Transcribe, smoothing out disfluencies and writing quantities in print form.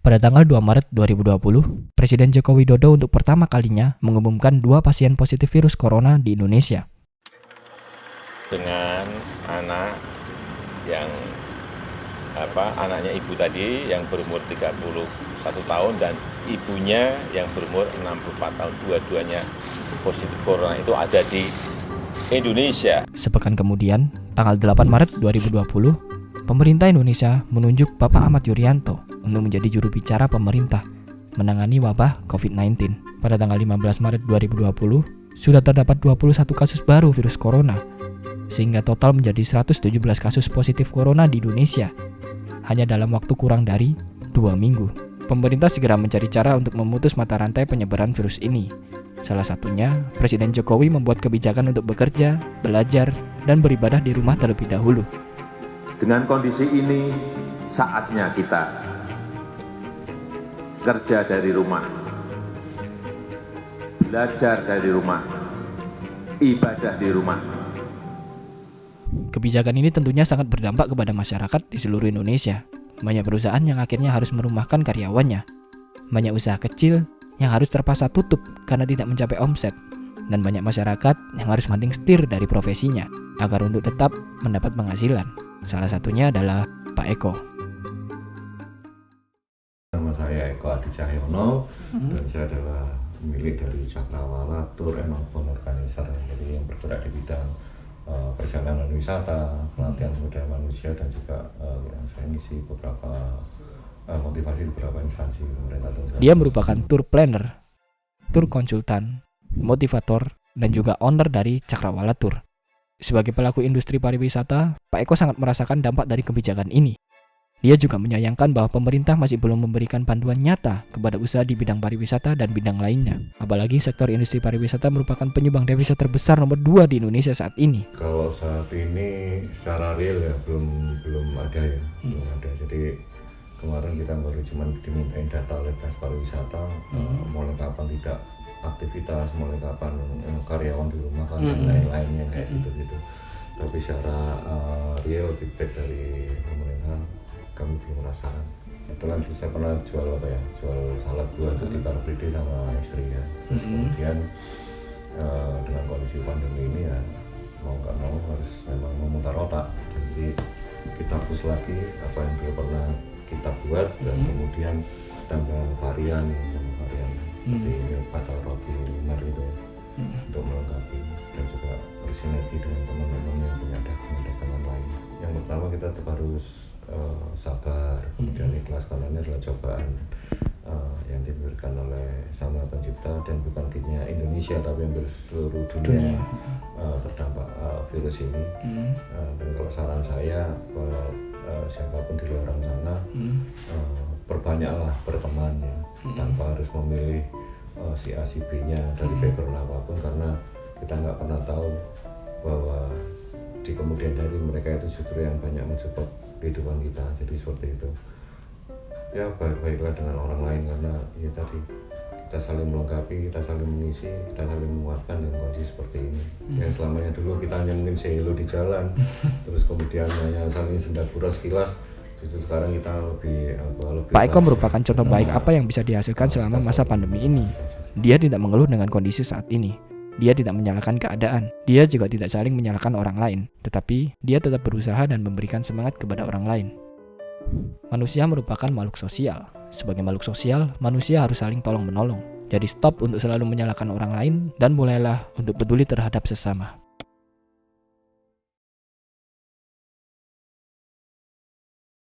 Pada tanggal 2 Maret 2020, Presiden Joko Widodo untuk pertama kalinya mengumumkan 2 pasien positif virus corona di Indonesia. Dengan anak yang anaknya ibu tadi yang berumur 31 tahun dan ibunya yang berumur 64 tahun, dua-duanya positif corona itu ada di Indonesia. Sepekan kemudian, tanggal 8 Maret 2020, pemerintah Indonesia menunjuk Bapak Ahmad Yuryanto untuk menjadi juru bicara pemerintah menangani wabah COVID-19. Pada tanggal 15 Maret 2020, sudah terdapat 21 kasus baru virus corona, sehingga total menjadi 117 kasus positif corona di Indonesia, hanya dalam waktu kurang dari 2 minggu. Pemerintah segera mencari cara untuk memutus mata rantai penyebaran virus ini. Salah satunya, Presiden Jokowi membuat kebijakan untuk bekerja, belajar, dan beribadah di rumah terlebih dahulu. Dengan kondisi ini, saatnya kita kerja dari rumah, belajar dari rumah, ibadah di rumah. Kebijakan ini tentunya sangat berdampak kepada masyarakat di seluruh Indonesia. Banyak perusahaan yang akhirnya harus merumahkan karyawannya. Banyak usaha kecil yang harus terpaksa tutup karena tidak mencapai omset. Dan banyak masyarakat yang harus banting setir dari profesinya agar untuk tetap mendapat penghasilan. Salah satunya adalah Pak Eko. Nama saya Eko Adi Cahyono dan saya adalah pemilik dari Cakrawala Tour and Organizer, jadi yang bergerak di bidang perjalanan wisata, pelatihan sumber daya manusia, dan juga yang saya ngisi beberapa motivasi beberapa instansi pemerintah. Dia merupakan tour planner, tour konsultan, motivator, dan juga owner dari Cakrawala Tour. Sebagai pelaku industri pariwisata, Pak Eko sangat merasakan dampak dari kebijakan ini. Dia juga menyayangkan bahwa pemerintah masih belum memberikan bantuan nyata kepada usaha di bidang pariwisata dan bidang lainnya. Apalagi sektor industri pariwisata merupakan penyumbang devisa terbesar nomor 2 di Indonesia saat ini. Kalau saat ini secara real ya belum ada ya, belum ada. Jadi kemarin kita baru cuma dimintain data oleh Dinas Pariwisata, mulai kapan tidak aktivitas, mulai kapan karyawan di rumah kan dan lain-lainnya kayak gitu-gitu. Tapi secara real feedback dari pemerintah kami belum merasakan. Kebetulan saya pernah jual salad buah itu di Car Free Day sama istri ya. Terus kemudian dengan kondisi pandemi ini ya mau nggak mau harus memang memutar otak. Jadi kita push lagi apa yang dulu pernah kita buat dan kemudian tambah varian seperti milk atau roti lumer itu ya, untuk melengkapi dan juga bersinergi dengan teman-teman yang punya dagangan lain. Yang pertama kita tetap harus sabar, kemudian ikhlas karena ini adalah cobaan yang diberikan oleh Sang Maha Pencipta dan bukan hanya Indonesia tapi hampir seluruh dunia terdampak virus ini. Dan kalau saran saya buat siapapun di luar sana, perbanyaklah berteman ya, tanpa harus memilih si A si B-nya dari background apapun, karena kita nggak pernah tahu bahwa di kemudian hari mereka itu justru yang banyak mensupport kehidupan kita. Jadi seperti itu ya, baik-baiklah dengan orang lain karena ya tadi kita saling melengkapi, kita saling mengisi, kita saling menguatkan dengan kondisi seperti ini. Yang selamanya dulu kita hanya mungkin say hello di jalan terus kemudian hanya saling sendagura sekilas, justru sekarang kita lebih Pak Eko merupakan contoh baik apa yang bisa dihasilkan selama masa pandemi ini. Dia tidak mengeluh dengan kondisi saat ini. Dia tidak menyalahkan keadaan. Dia juga tidak saling menyalahkan orang lain. Tetapi, dia tetap berusaha dan memberikan semangat kepada orang lain. Manusia merupakan makhluk sosial. Sebagai makhluk sosial, manusia harus saling tolong-menolong. Jadi stop untuk selalu menyalahkan orang lain dan mulailah untuk peduli terhadap sesama.